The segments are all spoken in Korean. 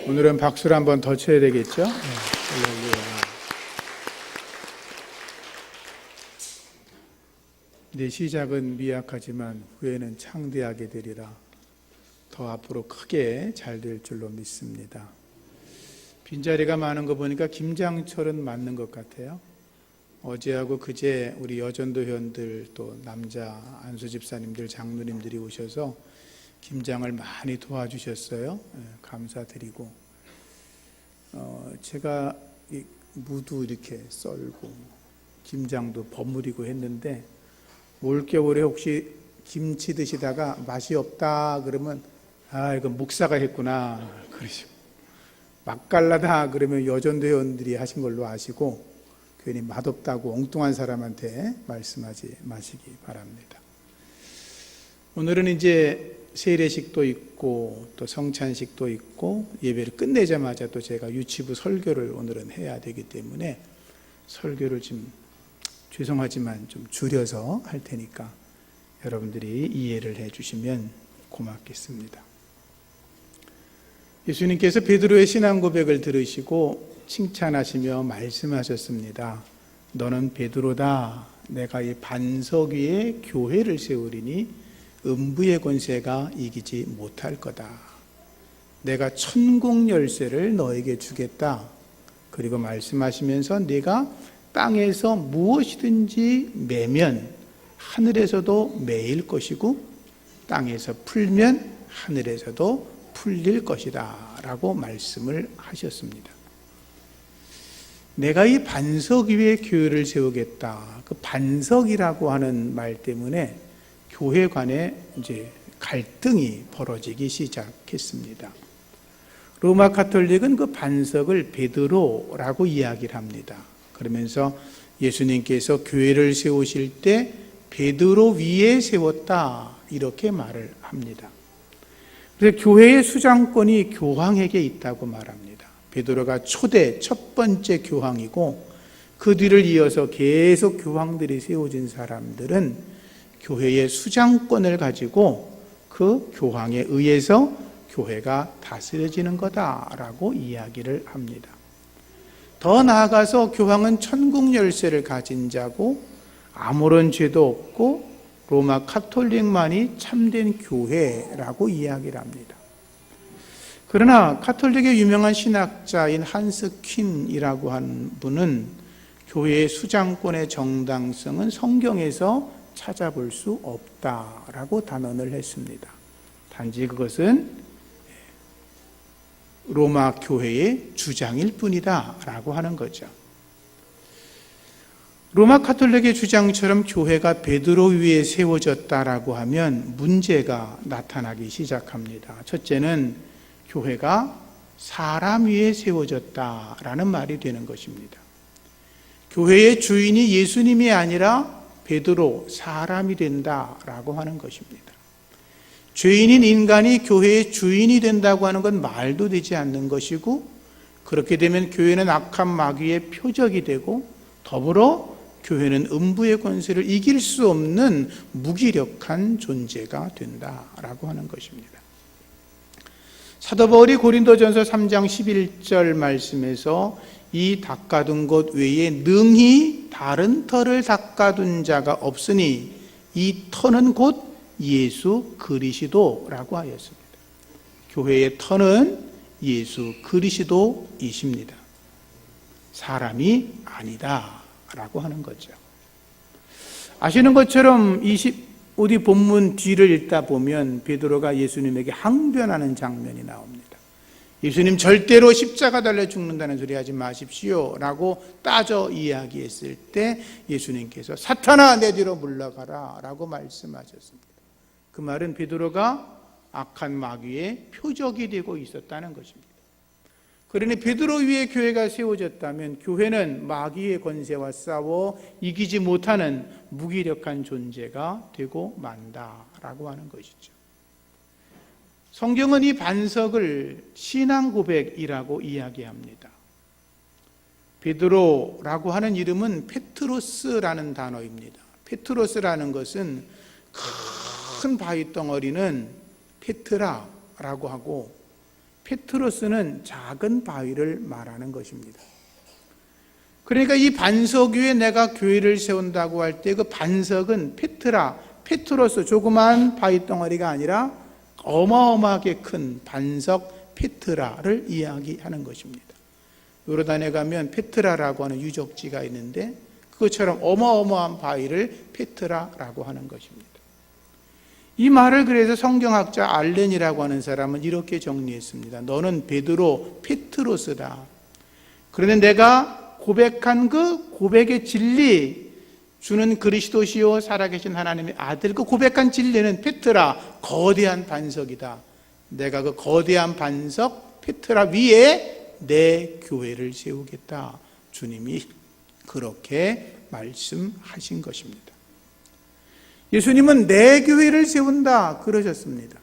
오늘은 박수를 한번 더 쳐야 되겠죠? 할렐루야. 내 시작은 미약하지만 후에는 창대하게 되리라. 더 앞으로 크게 잘 될 줄로 믿습니다. 빈자리가 많은 거 보니까 김장철은 맞는 것 같아요. 어제하고 그제 우리 여전도회원들 또 남자 안수 집사님들 장로님들이 오셔서 김장을 많이 도와주셨어요. 감사드리고 제가 무도 이렇게 썰고 김장도 버무리고 했는데 올겨울에 혹시 김치 드시다가 맛이 없다 그러면 이건 목사가 했구나 그러시고 맛깔나다 그러면 여전도회원들이 하신 걸로 아시고 괜히 맛없다고 엉뚱한 사람한테 말씀하지 마시기 바랍니다. 오늘은 이제 세례식도 있고 또 성찬식도 있고 예배를 끝내자마자 또 제가 유치부 설교를 오늘은 해야 되기 때문에 설교를 좀 죄송하지만 좀 줄여서 할 테니까 여러분들이 이해를 해주시면 고맙겠습니다. 예수님께서 베드로의 신앙 고백을 들으시고 칭찬하시며 말씀하셨습니다. 너는 베드로다. 내가 이 반석 위에 교회를 세우리니 음부의 권세가 이기지 못할 거다. 내가 천국 열쇠를 너에게 주겠다. 그리고 말씀하시면서 네가 땅에서 무엇이든지 매면 하늘에서도 매일 것이고 땅에서 풀면 하늘에서도 풀릴 것이다 라고 말씀을 하셨습니다. 내가 이 반석 위에 교회를 세우겠다. 그 반석이라고 하는 말 때문에 교회 간에 이제 갈등이 벌어지기 시작했습니다. 로마 가톨릭은 그 반석을 베드로라고 이야기를 합니다. 그러면서 예수님께서 교회를 세우실 때 베드로 위에 세웠다 이렇게 말을 합니다. 그래서 교회의 수장권이 교황에게 있다고 말합니다. 베드로가 초대 첫 번째 교황이고 그 뒤를 이어서 계속 교황들이 세워진 사람들은 교회의 수장권을 가지고 그 교황에 의해서 교회가 다스려지는 거다라고 이야기를 합니다. 더 나아가서 교황은 천국 열쇠를 가진 자고 아무런 죄도 없고 로마 가톨릭만이 참된 교회라고 이야기를 합니다. 그러나 가톨릭의 유명한 신학자인 한스 퀸이라고 하는 분은 교회의 수장권의 정당성은 성경에서 찾아볼 수 없다라고 단언을 했습니다. 단지 그것은 로마 교회의 주장일 뿐이다 라고 하는 거죠. 로마 가톨릭의 주장처럼 교회가 베드로 위에 세워졌다라고 하면 문제가 나타나기 시작합니다. 첫째는 교회가 사람 위에 세워졌다라는 말이 되는 것입니다. 교회의 주인이 예수님이 아니라 베드로 사람이 된다라고 하는 것입니다. 죄인인 인간이 교회의 주인이 된다고 하는 건 말도 되지 않는 것이고 그렇게 되면 교회는 악한 마귀의 표적이 되고 더불어 교회는 음부의 권세를 이길 수 없는 무기력한 존재가 된다라고 하는 것입니다. 사도 바울이 고린도전서 3장 11절 말씀에서 이 닦아둔 것 외에 능히 다른 터를 닦아둔 자가 없으니 이 터는 곧 예수 그리스도라고 하였습니다. 교회의 터는 예수 그리스도이십니다. 사람이 아니다 라고 하는 거죠. 아시는 것처럼 우리 본문 뒤를 읽다 보면 베드로가 예수님에게 항변하는 장면이 나옵니다. 예수님 절대로 십자가 달려 죽는다는 소리 하지 마십시오 라고 따져 이야기했을 때 예수님께서 사탄아 내 뒤로 물러가라 라고 말씀하셨습니다. 그 말은 베드로가 악한 마귀의 표적이 되고 있었다는 것입니다. 그러니 베드로 위에 교회가 세워졌다면 교회는 마귀의 권세와 싸워 이기지 못하는 무기력한 존재가 되고 만다라고 하는 것이죠. 성경은 이 반석을 신앙 고백이라고 이야기합니다. 베드로라고 하는 이름은 페트로스라는 단어입니다. 페트로스라는 것은 큰 바위 덩어리는 페트라라고 하고 페트로스는 작은 바위를 말하는 것입니다. 그러니까 이 반석 위에 내가 교회를 세운다고 할 때 그 반석은 페트로스 조그만 바위 덩어리가 아니라 어마어마하게 큰 반석 페트라를 이야기하는 것입니다. 요르단에 가면 페트라라고 하는 유적지가 있는데 그것처럼 어마어마한 바위를 페트라라고 하는 것입니다. 이 말을 그래서 성경학자 알렌이라고 하는 사람은 이렇게 정리했습니다. 너는 베드로 페트로스다. 그런데 내가 고백한 그 고백의 진리, 주는 그리스도시요 살아계신 하나님의 아들, 그 고백한 진리는 페트라, 거대한 반석이다. 내가 그 거대한 반석 페트라 위에 내 교회를 세우겠다. 주님이 그렇게 말씀하신 것입니다. 예수님은 내 교회를 세운다 그러셨습니다.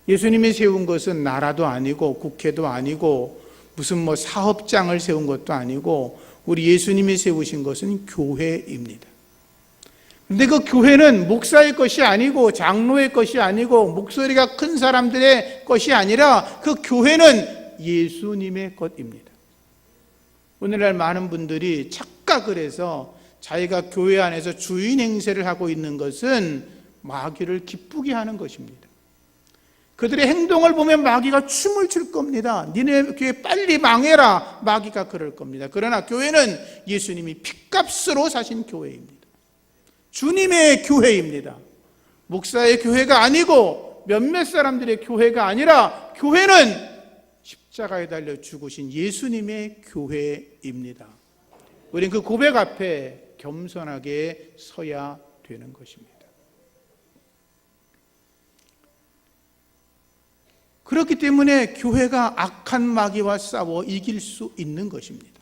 예수님이 세운 것은 나라도 아니고 국회도 아니고 무슨 사업장을 세운 것도 아니고 우리 예수님이 세우신 것은 교회입니다. 그런데 그 교회는 목사의 것이 아니고 장로의 것이 아니고 목소리가 큰 사람들의 것이 아니라 그 교회는 예수님의 것입니다. 오늘날 많은 분들이 착각을 해서 자기가 교회 안에서 주인 행세를 하고 있는 것은 마귀를 기쁘게 하는 것입니다. 그들의 행동을 보면 마귀가 춤을 출 겁니다. 니네 교회 빨리 망해라, 마귀가 그럴 겁니다. 그러나 교회는 예수님이 핏값으로 사신 교회입니다. 주님의 교회입니다. 목사의 교회가 아니고 몇몇 사람들의 교회가 아니라 교회는 십자가에 달려 죽으신 예수님의 교회입니다. 우리는 그 고백 앞에 겸손하게 서야 되는 것입니다. 그렇기 때문에 교회가 악한 마귀와 싸워 이길 수 있는 것입니다.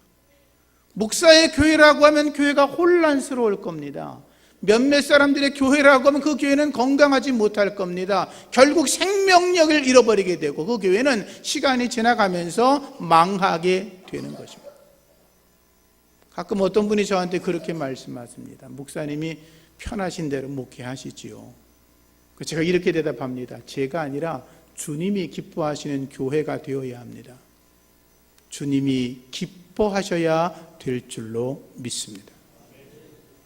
목사의 교회라고 하면 교회가 혼란스러울 겁니다. 몇몇 사람들의 교회라고 하면 그 교회는 건강하지 못할 겁니다. 결국 생명력을 잃어버리게 되고 그 교회는 시간이 지나가면서 망하게 되는 것입니다. 가끔 어떤 분이 저한테 그렇게 말씀하십니다. 목사님이 편하신 대로 목회하시지요. 제가 이렇게 대답합니다. 제가 아니라 주님이 기뻐하시는 교회가 되어야 합니다. 주님이 기뻐하셔야 될 줄로 믿습니다.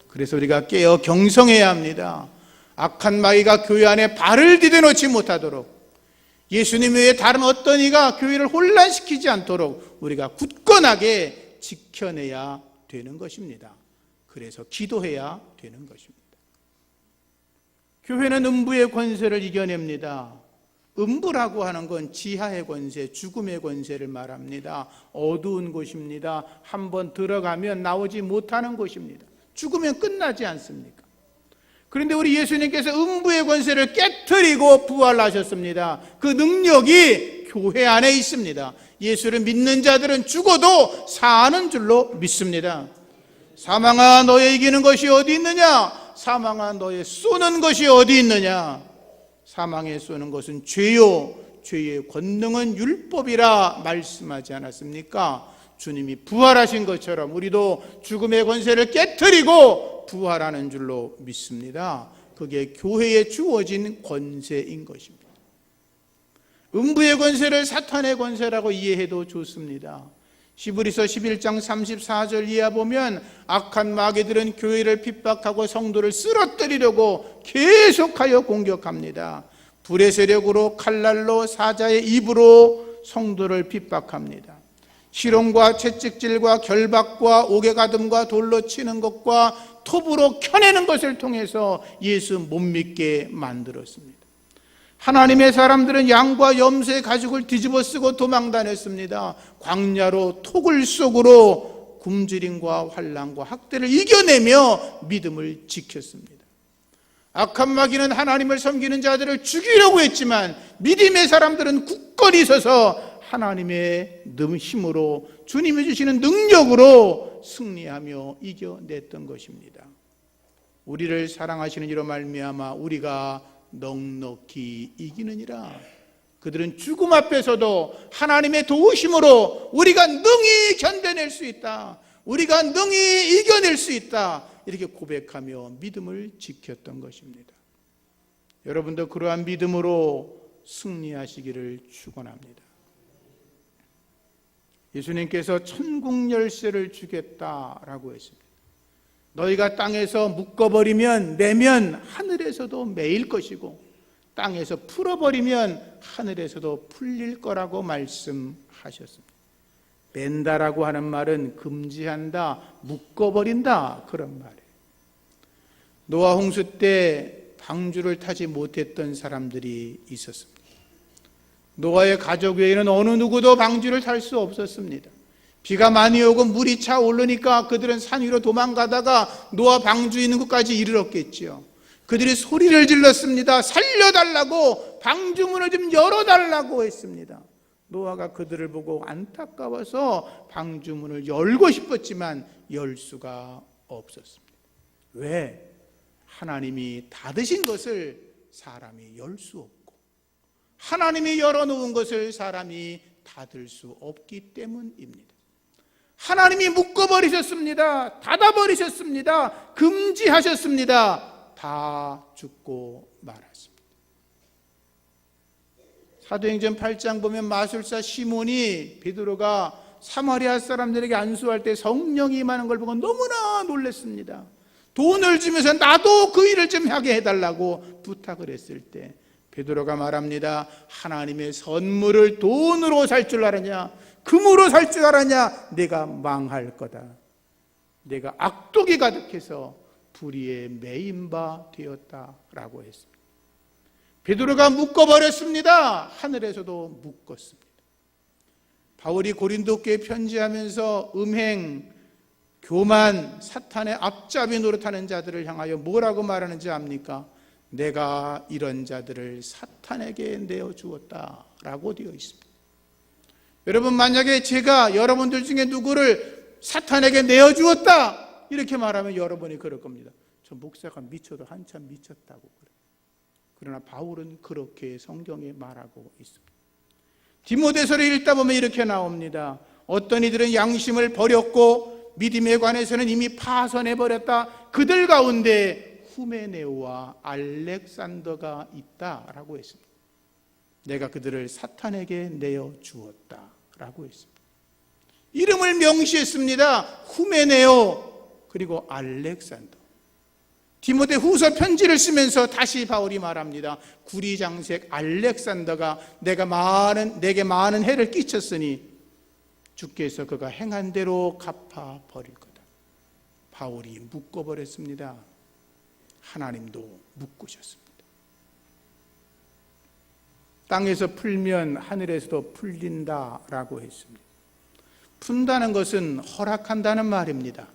그래서 우리가 깨어 경성해야 합니다. 악한 마귀가 교회 안에 발을 디뎌놓지 못하도록, 예수님 외에 다른 어떤 이가 교회를 혼란시키지 않도록 우리가 굳건하게 지켜내야 되는 것입니다. 그래서 기도해야 되는 것입니다. 교회는 음부의 권세를 이겨냅니다. 음부라고 하는 건 지하의 권세, 죽음의 권세를 말합니다. 어두운 곳입니다. 한번 들어가면 나오지 못하는 곳입니다. 죽으면 끝나지 않습니까? 그런데 우리 예수님께서 음부의 권세를 깨트리고 부활하셨습니다. 그 능력이 교회 안에 있습니다. 예수를 믿는 자들은 죽어도 사는 줄로 믿습니다. 사망아 너의 이기는 것이 어디 있느냐? 사망아 너의 쏘는 것이 어디 있느냐? 사망에 쏘는 것은 죄요, 죄의 권능은 율법이라 말씀하지 않았습니까? 주님이 부활하신 것처럼 우리도 죽음의 권세를 깨트리고 부활하는 줄로 믿습니다. 그게 교회에 주어진 권세인 것입니다. 음부의 권세를 사탄의 권세라고 이해해도 좋습니다. 히브리서 11장 34절 이하 보면 악한 마귀들은 교회를 핍박하고 성도를 쓰러뜨리려고 계속하여 공격합니다. 불의 세력으로, 칼날로, 사자의 입으로 성도를 핍박합니다. 실온과 채찍질과 결박과 옥에가듬과 돌로 치는 것과 톱으로 켜내는 것을 통해서 예수 못 믿게 만들었습니다. 하나님의 사람들은 양과 염소의 가죽을 뒤집어 쓰고 도망다녔습니다. 광야로 토굴 속으로 굶주림과 환난과 학대를 이겨내며 믿음을 지켰습니다. 악한 마귀는 하나님을 섬기는 자들을 죽이려고 했지만 믿음의 사람들은 굳건히 서서 하나님의 힘으로, 주님이 주시는 능력으로 승리하며 이겨냈던 것입니다. 우리를 사랑하시는 이로 말미암아 우리가 넉넉히 이기느니라. 그들은 죽음 앞에서도 하나님의 도우심으로 우리가 능히 견뎌낼 수 있다, 우리가 능히 이겨낼 수 있다, 이렇게 고백하며 믿음을 지켰던 것입니다. 여러분도 그러한 믿음으로 승리하시기를 축원합니다. 예수님께서 천국 열쇠를 주겠다라고 했습니다. 너희가 땅에서 묶어버리면 매면 하늘에서도 매일 것이고 땅에서 풀어버리면 하늘에서도 풀릴 거라고 말씀하셨습니다. 뺀다라고 하는 말은 금지한다, 묶어버린다 그런 말이에요. 노아 홍수 때 방주를 타지 못했던 사람들이 있었습니다. 노아의 가족 외에는 어느 누구도 방주를 탈 수 없었습니다. 비가 많이 오고 물이 차오르니까 그들은 산 위로 도망가다가 노아 방주 있는 곳까지 이르렀겠지요. 그들이 소리를 질렀습니다. 살려달라고, 방주문을 좀 열어달라고 했습니다. 노아가 그들을 보고 안타까워서 방주문을 열고 싶었지만 열 수가 없었습니다. 왜? 하나님이 닫으신 것을 사람이 열 수 없고 하나님이 열어놓은 것을 사람이 닫을 수 없기 때문입니다. 하나님이 묶어버리셨습니다. 닫아버리셨습니다. 금지하셨습니다. 다 죽고 말았습니다. 사도행전 8장 보면 마술사 시몬이 베드로가 사마리아 사람들에게 안수할 때 성령이 임하는 걸 보고 너무나 놀랐습니다. 돈을 주면서 나도 그 일을 좀 하게 해달라고 부탁을 했을 때 베드로가 말합니다. 하나님의 선물을 돈으로 살 줄 알았냐? 금으로 살 줄 알았냐? 내가 망할 거다. 내가 악독이 가득해서 불의에 매인 바 되었다라고 했습니다. 베드로가 묶어버렸습니다. 하늘에서도 묶었습니다. 바울이 고린도교에 편지하면서 음행, 교만, 사탄의 앞잡이 노릇하는 자들을 향하여 뭐라고 말하는지 압니까? 내가 이런 자들을 사탄에게 내어주었다라고 되어 있습니다. 여러분, 만약에 제가 여러분들 중에 누구를 사탄에게 내어주었다 이렇게 말하면 여러분이 그럴 겁니다. 저 목사가 미쳐도 한참 미쳤다고 그래요. 그러나 바울은 그렇게 성경에 말하고 있습니다. 디모데서를 읽다 보면 이렇게 나옵니다. 어떤 이들은 양심을 버렸고 믿음에 관해서는 이미 파선해버렸다. 그들 가운데 후메네오와 알렉산더가 있다라고 했습니다. 내가 그들을 사탄에게 내어주었다라고 했습니다. 이름을 명시했습니다. 후메네오 그리고 알렉산더. 디모데 후서 편지를 쓰면서 다시 바울이 말합니다. 구리장색 알렉산더가 내게 많은 해를 끼쳤으니 주께서 그가 행한 대로 갚아 버릴 거다. 바울이 묶어버렸습니다. 하나님도 묶으셨습니다. 땅에서 풀면 하늘에서도 풀린다라고 했습니다. 푼다는 것은 허락한다는 말입니다.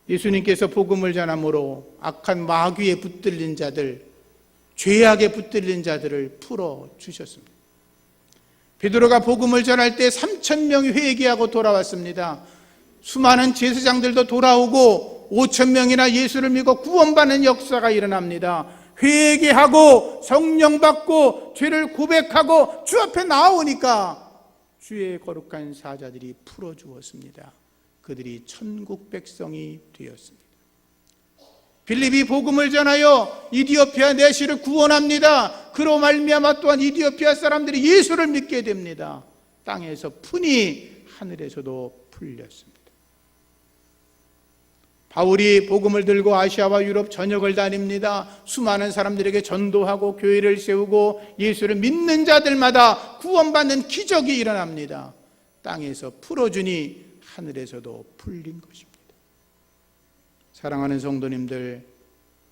예수님께서 복음을 전함으로 악한 마귀에 붙들린 자들, 죄악에 붙들린 자들을 풀어주셨습니다. 베드로가 복음을 전할 때 3,000명이 회개하고 돌아왔습니다. 수많은 제사장들도 돌아오고 5,000명이나 예수를 믿고 구원받는 역사가 일어납니다. 회개하고 성령 받고 죄를 고백하고 주 앞에 나오니까 주의 거룩한 사자들이 풀어주었습니다. 그들이 천국 백성이 되었습니다. 빌립이 복음을 전하여 이디오피아 내시를 구원합니다. 그로 말미암아 또한 이디오피아 사람들이 예수를 믿게 됩니다. 땅에서 푸니 하늘에서도 풀렸습니다. 바울이 복음을 들고 아시아와 유럽 전역을 다닙니다. 수많은 사람들에게 전도하고 교회를 세우고 예수를 믿는 자들마다 구원받는 기적이 일어납니다. 땅에서 풀어주니 하늘에서도 풀린 것입니다. 사랑하는 성도님들,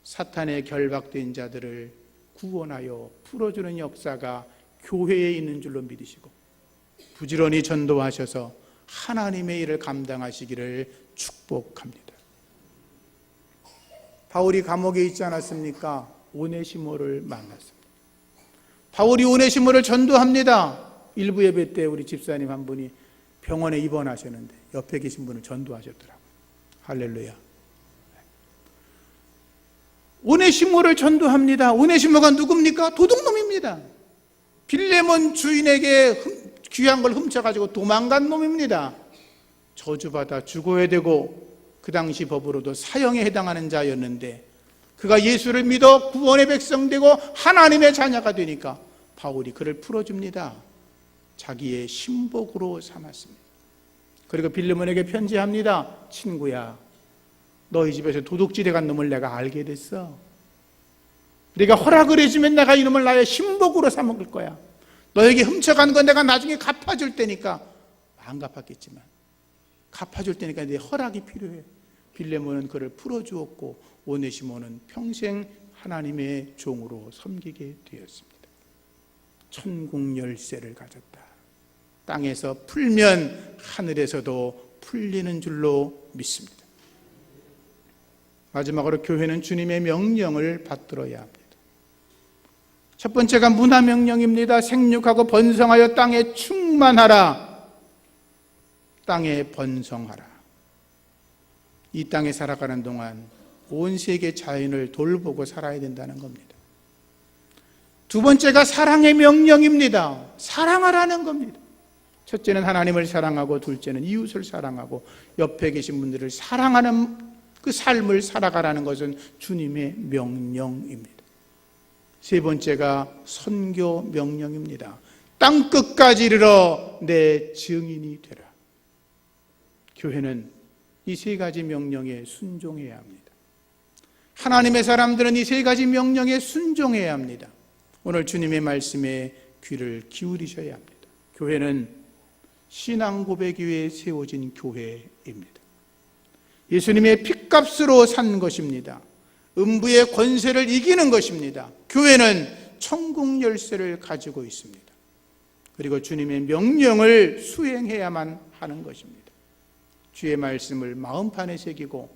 사탄에 결박된 자들을 구원하여 풀어주는 역사가 교회에 있는 줄로 믿으시고 부지런히 전도하셔서 하나님의 일을 감당하시기를 축복합니다. 바울이 감옥에 있지 않았습니까? 오네시모를 만났습니다. 바울이 오네시모를 전도합니다. 일부 예배 때 우리 집사님 한 분이 병원에 입원하셨는데 옆에 계신 분을 전도하셨더라고요. 할렐루야. 오네시모를 전도합니다. 오네시모가 누굽니까? 도둑놈입니다. 빌레몬 주인에게 귀한 걸 훔쳐가지고 도망간 놈입니다. 저주받아 죽어야 되고 그 당시 법으로도 사형에 해당하는 자였는데 그가 예수를 믿어 구원의 백성 되고 하나님의 자녀가 되니까 바울이 그를 풀어줍니다. 자기의 신복으로 삼았습니다. 그리고 빌레몬에게 편지합니다. 친구야, 너희 집에서 도둑질해 간 놈을 내가 알게 됐어. 네가 허락을 해주면 내가 이놈을 나의 신복으로 삼을 거야. 너에게 훔쳐간 건 내가 나중에 갚아줄 테니까. 안 갚았겠지만 갚아줄 테니까 네 허락이 필요해. 빌레몬은 그를 풀어주었고 오네시모는 평생 하나님의 종으로 섬기게 되었습니다. 천국 열쇠를 가졌다. 땅에서 풀면 하늘에서도 풀리는 줄로 믿습니다. 마지막으로 교회는 주님의 명령을 받들어야 합니다. 첫 번째가 문화 명령입니다. 생육하고 번성하여 땅에 충만하라. 땅에 번성하라. 이 땅에 살아가는 동안 온 세계 자연을 돌보고 살아야 된다는 겁니다. 두 번째가 사랑의 명령입니다. 사랑하라는 겁니다. 첫째는 하나님을 사랑하고 둘째는 이웃을 사랑하고 옆에 계신 분들을 사랑하는 그 삶을 살아가라는 것은 주님의 명령입니다. 세 번째가 선교 명령입니다. 땅끝까지 이르러 내 증인이 되라. 교회는 이 세 가지 명령에 순종해야 합니다. 하나님의 사람들은 이 세 가지 명령에 순종해야 합니다. 오늘 주님의 말씀에 귀를 기울이셔야 합니다. 교회는 신앙 고백 위에 세워진 교회입니다. 예수님의 핏값으로 산 것입니다. 음부의 권세를 이기는 것입니다. 교회는 천국 열쇠를 가지고 있습니다. 그리고 주님의 명령을 수행해야만 하는 것입니다. 주의 말씀을 마음판에 새기고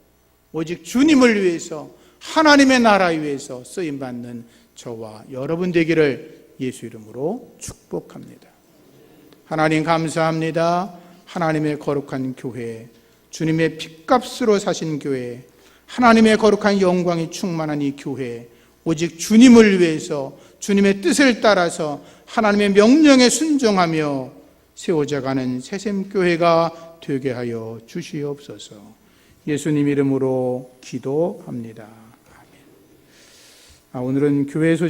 오직 주님을 위해서 하나님의 나라 위해서 쓰임받는 저와 여러분 되기를 예수 이름으로 축복합니다. 하나님 감사합니다. 하나님의 거룩한 교회, 주님의 핏값으로 사신 교회, 하나님의 거룩한 영광이 충만한 이 교회, 오직 주님을 위해서 주님의 뜻을 따라서 하나님의 명령에 순종하며 세워져가는 새샘교회가 되게 하여 주시옵소서. 예수님 이름으로 기도합니다. 아멘. 오늘은 교회 소식